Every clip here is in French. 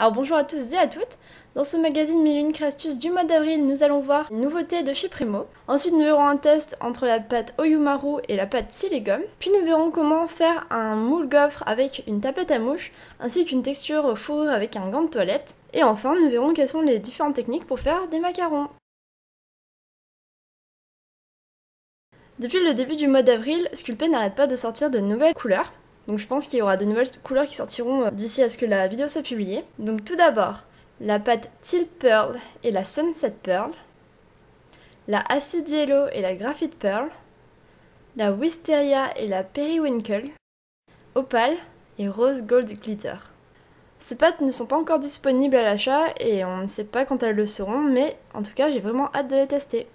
Alors bonjour à tous et à toutes. Dans ce magazine 1001 astuces du mois d'avril, nous allons voir une nouveauté de chez Primo. Ensuite, nous verrons un test entre la pâte Oyumaru et la pâte Siligum. Puis nous verrons comment faire un moule gaufre avec une tapette à mouche, ainsi qu'une texture fourrure avec un gant de toilette. Et enfin, nous verrons quelles sont les différentes techniques pour faire des macarons. Depuis le début du mois d'avril, Sculpey n'arrête pas de sortir de nouvelles couleurs. Donc je pense qu'il y aura de nouvelles couleurs qui sortiront d'ici à ce que la vidéo soit publiée. Donc tout d'abord, la pâte Teal Pearl et la Sunset Pearl, la Acid Yellow et la Graphite Pearl, la Wisteria et la Periwinkle, Opal et Rose Gold Glitter. Ces pâtes ne sont pas encore disponibles à l'achat et on ne sait pas quand elles le seront, mais en tout cas j'ai vraiment hâte de les tester.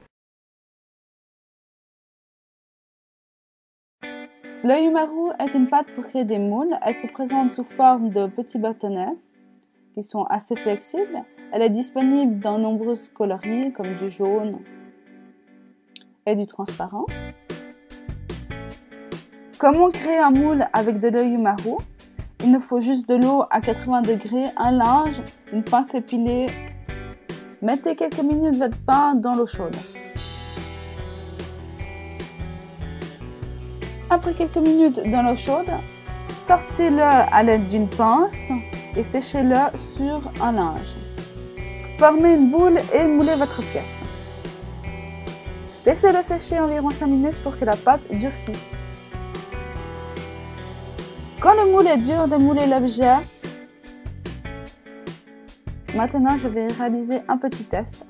L'Oyumaru est une pâte pour créer des moules. Elle se présente sous forme de petits bâtonnets qui sont assez flexibles. Elle est disponible dans nombreuses coloris comme du jaune et du transparent. Comment créer un moule avec de l'Oyumaru? Il nous faut juste de l'eau à 80 degrés, un linge, une pince épilée. Mettez quelques minutes votre pain dans l'eau chaude. Après quelques minutes dans l'eau chaude, sortez-le à l'aide d'une pince et séchez-le sur un linge. Formez une boule et moulez votre pièce. Laissez-le sécher environ 5 minutes pour que la pâte durcisse. Quand le moule est dur, démoulez l'objet. Maintenant, je vais réaliser un petit test.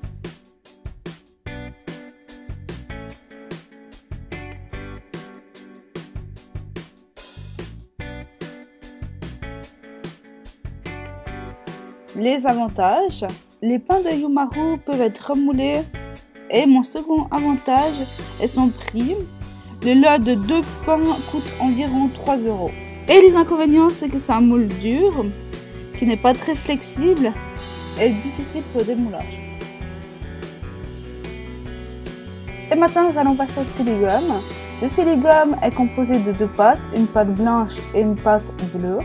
Les avantages, les pains de Oyumaru peuvent être remoulés et mon second avantage est son prix. Le lot de 2 pains coûte environ 3 €. Et les inconvénients, c'est que c'est un moule dur, qui n'est pas très flexible et difficile pour le démoulage. Et maintenant, nous allons passer au Siligum. Le Siligum est composé de 2 pâtes, une pâte blanche et une pâte bleue.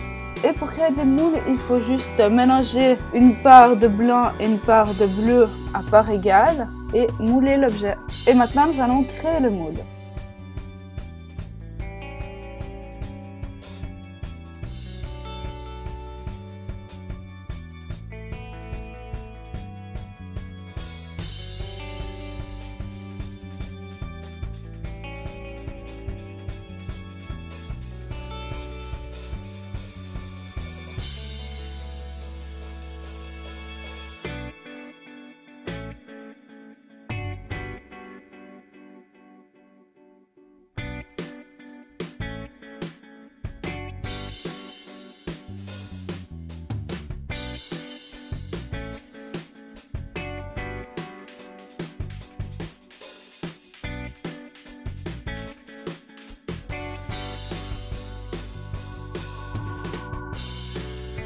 Et pour créer des moules, il faut juste mélanger une part de blanc et une part de bleu à part égale et mouler l'objet. Et maintenant, nous allons créer le moule.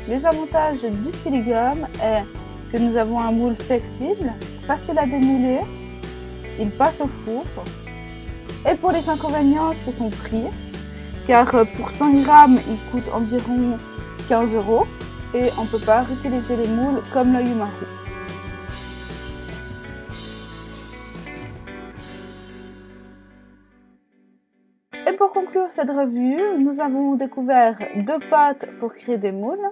Les avantages du Siligum est que nous avons un moule flexible, facile à démouler, il passe au four. Et pour les inconvénients, c'est son prix, car pour 100 grammes, il coûte environ 15 € et on ne peut pas réutiliser les moules comme l'Oyumaru. Et pour conclure cette revue, nous avons découvert 2 pâtes pour créer des moules.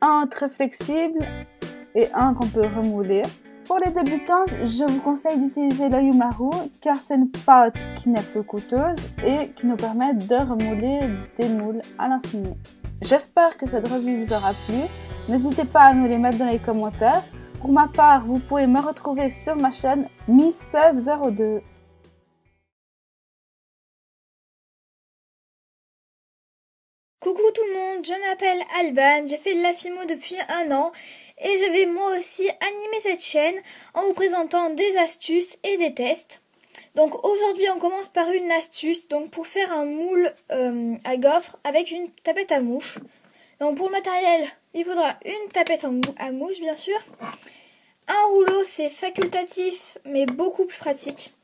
Un très flexible et un qu'on peut remouler. Pour les débutants, je vous conseille d'utiliser l'Oyumaru car c'est une pâte qui n'est peu coûteuse et qui nous permet de remouler des moules à l'infini. J'espère que cette revue vous aura plu. N'hésitez pas à nous les mettre dans les commentaires. Pour ma part, vous pouvez me retrouver sur ma chaîne MissSev02. Coucou tout le monde, je m'appelle Alban, j'ai fait de la filmo depuis 1 an et je vais moi aussi animer cette chaîne en vous présentant des astuces et des tests. Donc aujourd'hui on commence par une astuce pour faire un moule à gaufre avec une tapette à mouche. Donc pour le matériel, il faudra une tapette à mouche bien sûr. Un rouleau, c'est facultatif mais beaucoup plus pratique.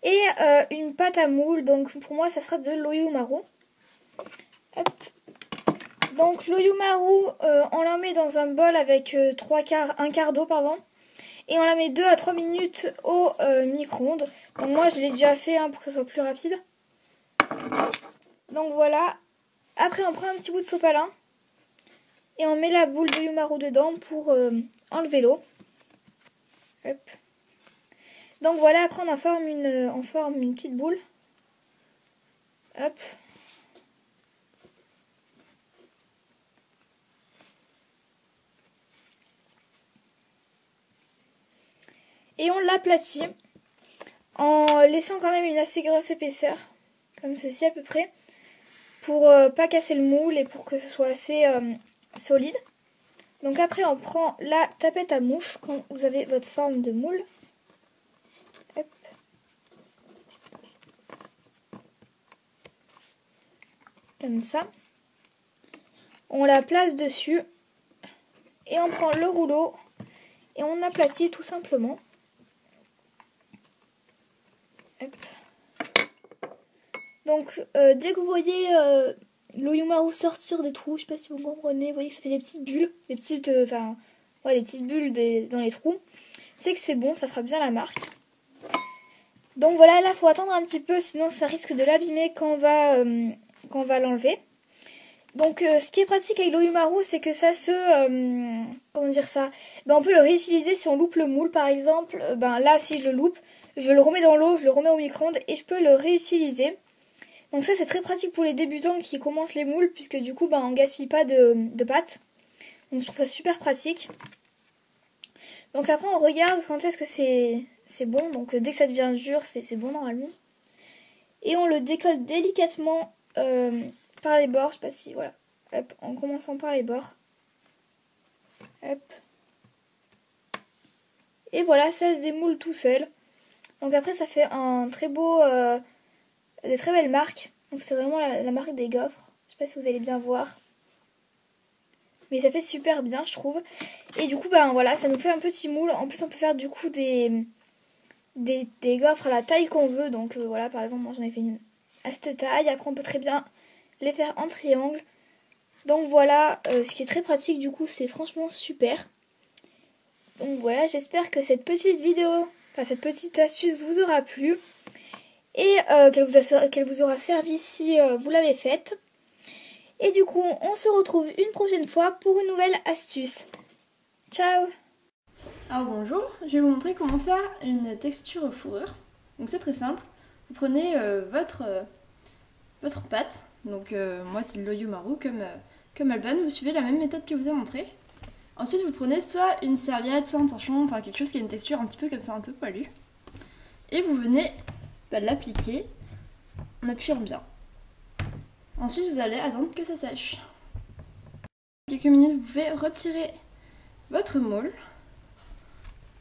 Et une pâte à moule, donc pour moi ça sera de l'Oyumaru. Hop. Donc l'Oyumaru, on la met dans un bol avec un quart d'eau, pardon. Et on la met 2 à 3 minutes au micro-ondes. Donc moi je l'ai déjà fait hein, pour que ce soit plus rapide. Donc voilà. Après on prend un petit bout de sopalin. Et on met la boule d'Oyumaru dedans pour enlever l'eau. Hop. Donc voilà, après on en forme une petite boule. Hop. Et on l'aplatit en laissant quand même une assez grosse épaisseur, comme ceci à peu près, pour pas casser le moule et pour que ce soit assez solide. Donc après on prend la tapette à mouche quand vous avez votre forme de moule. Hop. Comme ça. On la place dessus et on prend le rouleau et on aplatit tout simplement. Hop. Donc dès que vous voyez l'Oyumaru sortir des trous, je sais pas si vous comprenez, vous voyez que ça fait des petites bulles, des petites bulles dans les trous, c'est que c'est bon, ça fera bien la marque. Donc voilà, là faut attendre un petit peu, sinon ça risque de l'abîmer quand on va l'enlever. Donc ce qui est pratique avec l'Oyumaru, c'est que ça se... comment dire ça, on peut le réutiliser si on loupe le moule par exemple. Là si je le loupe, je le remets dans l'eau, je le remets au micro-ondes et je peux le réutiliser. Donc ça c'est très pratique pour les débutants qui commencent les moules, puisque du coup on gaspille pas de pâte. Donc je trouve ça super pratique. Donc après on regarde quand est-ce que c'est bon. Donc dès que ça devient dur, c'est bon normalement. Et on le décolle délicatement par les bords, je sais pas si, voilà. Hop, en commençant par les bords. Hop. Et voilà, ça se démoule tout seul. Donc après ça fait un très beau, des très belles marques. Donc ça fait vraiment la marque des gaufres. Je sais pas si vous allez bien voir. Mais ça fait super bien je trouve. Et du coup voilà, ça nous fait un petit moule. En plus on peut faire du coup des gaufres à la taille qu'on veut. Donc voilà, par exemple moi j'en ai fait une à cette taille. Après on peut très bien les faire en triangle. Donc voilà, ce qui est très pratique du coup, c'est franchement super. Donc voilà, j'espère que cette petite vidéo, cette petite astuce vous aura plu et qu'elle vous aura servi si vous l'avez faite. Et du coup, on se retrouve une prochaine fois pour une nouvelle astuce. Ciao! Alors bonjour, je vais vous montrer comment faire une texture fourrure. Donc c'est très simple, vous prenez votre pâte, donc moi c'est de l'Oyumaru comme Alban, vous suivez la même méthode que je vous ai montré. Ensuite vous prenez soit une serviette, soit un torchon, enfin quelque chose qui a une texture un petit peu comme ça, un peu poilue. Et vous venez l'appliquer en appuyant bien. Ensuite vous allez attendre que ça sèche. Quelques minutes vous pouvez retirer votre moule.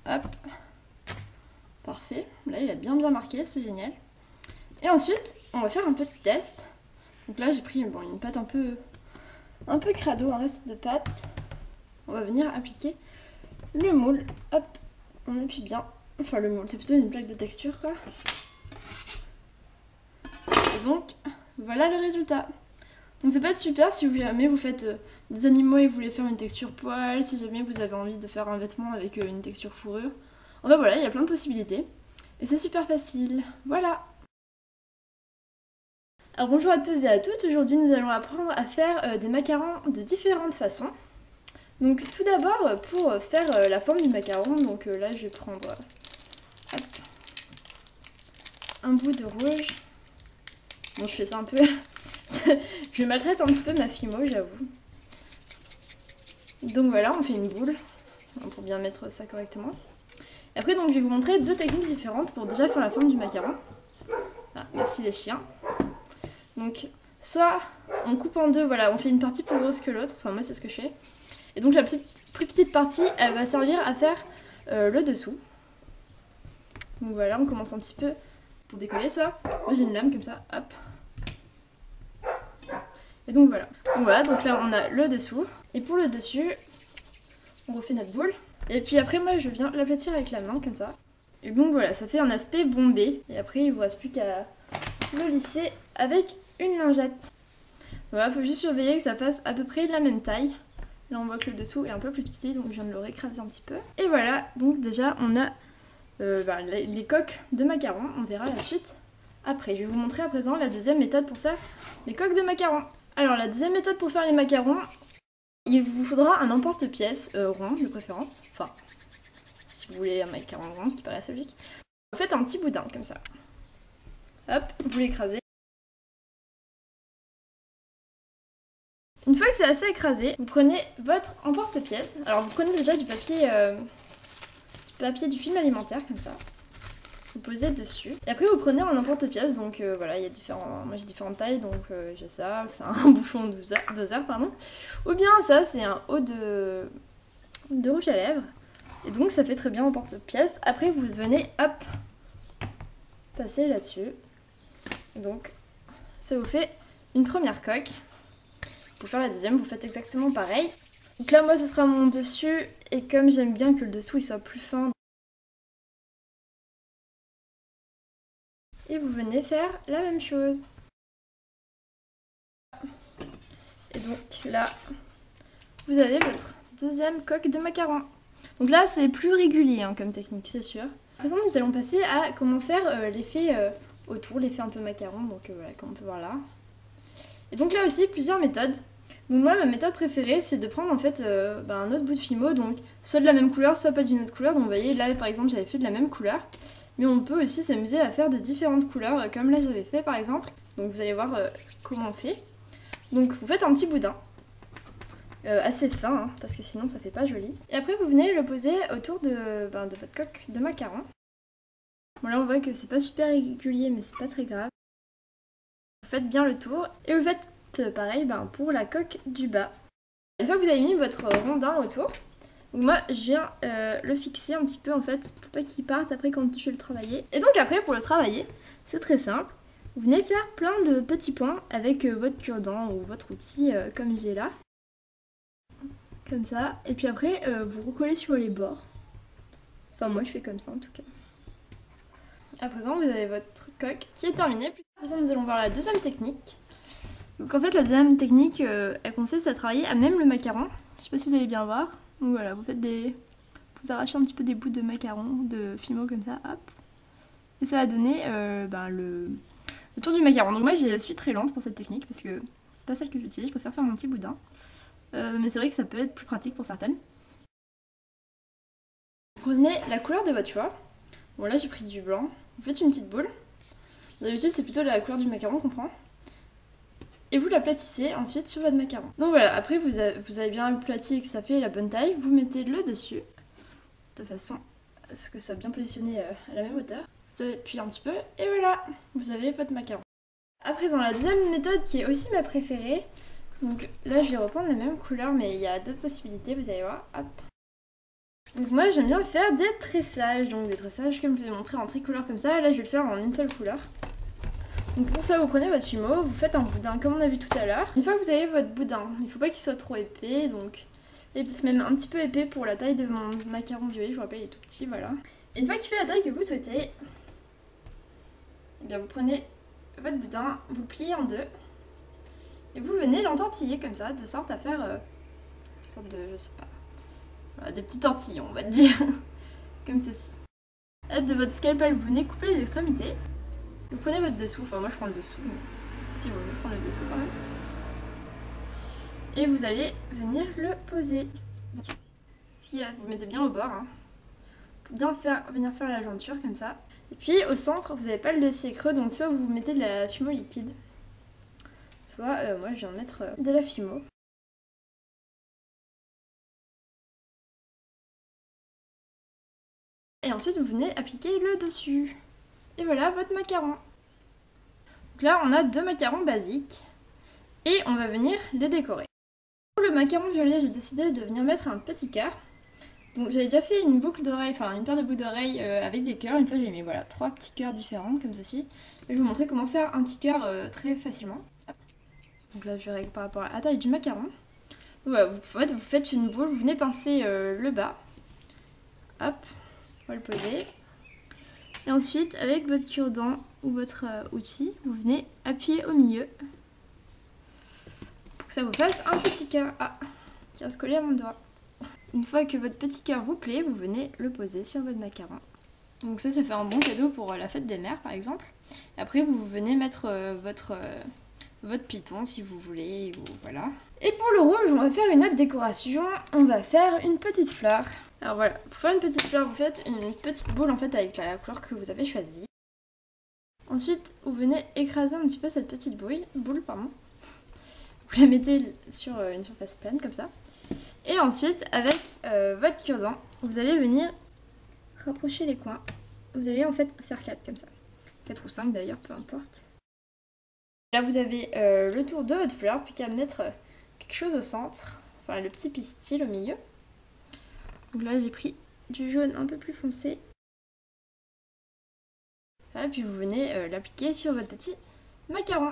Hop. Parfait, là il a bien marqué, c'est génial. Et ensuite on va faire un petit test. Donc là j'ai pris une pâte un peu crado, un reste de pâte. On va venir appliquer le moule. Hop, on appuie bien. Enfin le moule, c'est plutôt une plaque de texture quoi. Et donc voilà le résultat. Donc c'est pas super si jamais vous faites des animaux et vous voulez faire une texture poil, si jamais vous avez envie de faire un vêtement avec une texture fourrure. Enfin voilà, il y a plein de possibilités. Et c'est super facile. Voilà. Alors bonjour à tous et à toutes, aujourd'hui nous allons apprendre à faire des macarons de différentes façons. Donc tout d'abord pour faire la forme du macaron, donc là je vais prendre hop, un bout de rouge. Bon je fais ça un peu, je maltraite un petit peu ma fimo j'avoue. Donc voilà, on fait une boule pour bien mettre ça correctement. Et après donc je vais vous montrer deux techniques différentes pour déjà faire la forme du macaron. Ah, merci les chiens. Donc soit on coupe en deux, voilà, on fait une partie plus grosse que l'autre, enfin moi c'est ce que je fais. Et donc la plus petite partie, elle va servir à faire le dessous. Donc voilà, on commence un petit peu pour décoller, soit moi j'ai une lame comme ça, hop. Et donc voilà. Donc là on a le dessous. Et pour le dessus, on refait notre boule. Et puis après moi je viens l'aplatir avec la main comme ça. Et donc voilà, ça fait un aspect bombé. Et après il ne vous reste plus qu'à le lisser avec une lingette. Voilà, faut juste surveiller que ça fasse à peu près de la même taille. Là on voit que le dessous est un peu plus petit, donc je viens de le réécraser un petit peu. Et voilà, donc déjà on a les coques de macarons, on verra la suite après. Je vais vous montrer à présent la deuxième méthode pour faire les coques de macarons. Alors la deuxième méthode pour faire les macarons, il vous faudra un emporte-pièce rond de préférence. Enfin, si vous voulez un macaron rond, ce qui paraît assez logique. Vous faites un petit boudin comme ça. Hop, vous l'écrasez. Une fois que c'est assez écrasé, vous prenez votre emporte-pièce. Alors vous prenez déjà du papier du film alimentaire comme ça. Vous posez dessus. Et après vous prenez un emporte-pièce. Donc voilà, il y a moi j'ai différentes tailles. Donc j'ai ça, c'est un bouchon doseur, pardon. Ou bien ça, c'est un haut de rouge à lèvres. Et donc ça fait très bien emporte-pièce. Après vous venez, hop, passer là-dessus. Donc ça vous fait une première coque. Pour faire la deuxième, vous faites exactement pareil. Donc là, moi, ce sera mon dessus. Et comme j'aime bien que le dessous il soit plus fin. Et vous venez faire la même chose. Et donc là, vous avez votre deuxième coque de macaron. Donc là, c'est plus régulier hein, comme technique, c'est sûr. À présent, nous allons passer à comment faire l'effet autour, l'effet un peu macaron. Donc voilà, comme on peut voir là. Et donc là aussi, plusieurs méthodes. Donc moi, ma méthode préférée, c'est de prendre en fait un autre bout de fimo, donc soit de la même couleur, soit pas d'une autre couleur. Donc vous voyez, là par exemple, j'avais fait de la même couleur. Mais on peut aussi s'amuser à faire de différentes couleurs, comme là j'avais fait par exemple. Donc vous allez voir comment on fait. Donc vous faites un petit boudin, assez fin, hein, parce que sinon ça fait pas joli. Et après vous venez le poser autour de votre coque de macaron. Bon là on voit que c'est pas super régulier, mais c'est pas très grave. Vous faites bien le tour et vous faites pareil pour la coque du bas. Une fois que vous avez mis votre rondin autour, donc moi je viens le fixer un petit peu en fait pour pas qu'il parte après quand je vais le travailler. Et donc après pour le travailler, c'est très simple. Vous venez faire plein de petits points avec votre cure-dent ou votre outil comme j'ai là. Comme ça. Et puis après vous recollez sur les bords. Enfin moi je fais comme ça en tout cas. À présent vous avez votre coque qui est terminée. À présent nous allons voir la deuxième technique. Donc en fait la deuxième technique elle consiste à travailler à même le macaron. Je sais pas si vous allez bien voir. Donc voilà, vous vous arrachez un petit peu des bouts de macaron, de fimo comme ça, hop. Et ça va donner le tour du macaron. Donc moi je suis très lente pour cette technique parce que c'est pas celle que j'utilise, je préfère faire mon petit boudin. Mais c'est vrai que ça peut être plus pratique pour certaines. Prenez la couleur de votre choix. Bon là j'ai pris du blanc. Vous faites une petite boule. D'habitude c'est plutôt la couleur du macaron qu'on prend. Et vous l'aplatissez ensuite sur votre macaron. Donc voilà, après vous avez bien aplati et que ça fait la bonne taille, vous mettez le dessus, de façon à ce que ce soit bien positionné à la même hauteur. Vous appuyez un petit peu, et voilà, vous avez votre macaron. À présent, la deuxième méthode qui est aussi ma préférée, donc là je vais reprendre la même couleur, mais il y a d'autres possibilités, vous allez voir, hop. Donc moi j'aime bien faire des tressages, donc des tressages comme je vous ai montré en tricolore comme ça, là je vais le faire en une seule couleur. Donc pour ça vous prenez votre fimo, vous faites un boudin comme on a vu tout à l'heure. Une fois que vous avez votre boudin, il ne faut pas qu'il soit trop épais, donc il est peut-être même un petit peu épais pour la taille de mon macaron violet, je vous rappelle il est tout petit, voilà. Et une fois qu'il fait la taille que vous souhaitez, eh bien vous prenez votre boudin, vous le pliez en deux, et vous venez l'entortiller comme ça, de sorte à faire une sorte de, je sais pas, voilà, des petits tortillons on va dire, comme ceci. À l'aide de votre scalpel, vous venez couper les extrémités. Vous prenez votre dessous, enfin moi je prends le dessous, mais si vous voulez prendre le dessous quand même. Et vous allez venir le poser. Vous mettez bien au bord, hein, pour bien venir faire la jointure comme ça. Et puis au centre, vous n'allez pas le laisser creux, donc soit vous mettez de la fimo liquide, soit moi je viens de mettre de la fimo. Et ensuite vous venez appliquer le dessus. Et voilà votre macaron. Donc là on a deux macarons basiques et on va venir les décorer. Pour le macaron violet, j'ai décidé de venir mettre un petit cœur. Donc j'avais déjà fait une boucle d'oreille, enfin une paire de boucles d'oreilles avec des cœurs. Une fois j'ai mis voilà 3 petits cœurs différents comme ceci. Et je vais vous montrer comment faire un petit cœur très facilement. Donc là je règle par rapport à la taille du macaron. Donc voilà, vous faites une boule, vous venez pincer le bas. Hop, on va le poser. Et ensuite, avec votre cure-dent ou votre outil, vous venez appuyer au milieu. que ça vous fasse un petit cœur. Ah, qui va se coller à mon doigt. Une fois que votre petit cœur vous plaît, vous venez le poser sur votre macaron. Donc ça fait un bon cadeau pour la fête des mères par exemple. Et après vous venez mettre votre python si vous voulez, voilà. Et pour le rouge, on va faire une autre décoration. On va faire une petite fleur. Alors voilà, pour faire une petite fleur, vous faites une petite boule en fait avec la couleur que vous avez choisie. Ensuite, vous venez écraser un petit peu cette petite boule. Vous la mettez sur une surface plane comme ça. Et ensuite, avec votre cure-dent, vous allez venir rapprocher les coins. Vous allez en fait faire 4 comme ça. 4 ou 5 d'ailleurs, peu importe. Là, vous avez le tour de votre fleur, puis qu'à mettre quelque chose au centre. Enfin, le petit pistil au milieu. Donc là, j'ai pris du jaune un peu plus foncé. Voilà, puis vous venez l'appliquer sur votre petit macaron.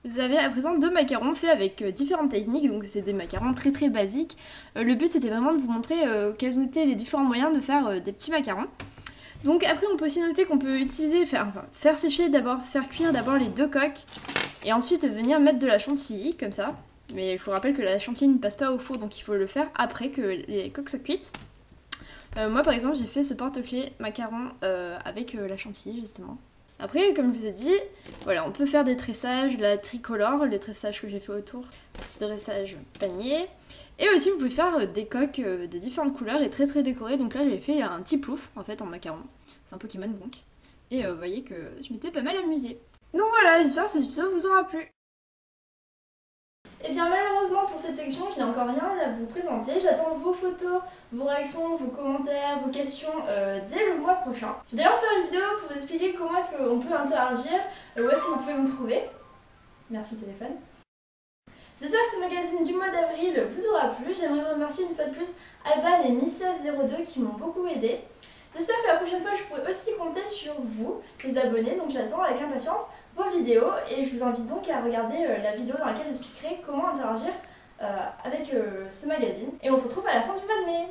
Vous avez à présent 2 macarons faits avec différentes techniques, donc c'est des macarons très basiques. Le but c'était vraiment de vous montrer quels étaient les différents moyens de faire des petits macarons. Donc après on peut aussi noter qu'on peut utiliser, faire sécher d'abord, faire cuire d'abord les 2 coques et ensuite venir mettre de la chantilly comme ça. Mais je vous rappelle que la chantilly ne passe pas au four, donc il faut le faire après que les coques soient cuites. Moi par exemple j'ai fait ce porte-clés macaron avec la chantilly justement. Après, comme je vous ai dit, voilà, on peut faire des tressages, la tricolore, les tressages que j'ai fait autour, petit dressage panier. Et aussi, vous pouvez faire des coques de différentes couleurs et très décorées. Donc là, j'ai fait un petit plouf, en fait, en macaron. C'est un Pokémon, donc. Et vous voyez que je m'étais pas mal amusée. Donc voilà, j'espère que ce tuto vous aura plu. Et bien malheureusement pour cette section, je n'ai encore rien à vous présenter. J'attends vos photos, vos réactions, vos commentaires, vos questions dès le mois prochain. Je vais d'ailleurs faire une vidéo pour vous expliquer comment est-ce qu'on peut interagir, où est-ce que vous pouvez me trouver. Merci téléphone. J'espère que ce magazine du mois d'avril vous aura plu. J'aimerais remercier une fois de plus Alban et Missef02 qui m'ont beaucoup aidé. J'espère que la prochaine fois je pourrai aussi compter sur vous, les abonnés, donc j'attends avec impatience vos vidéos et je vous invite donc à regarder la vidéo dans laquelle j'expliquerai comment interagir avec ce magazine. Et on se retrouve à la fin du mois de mai.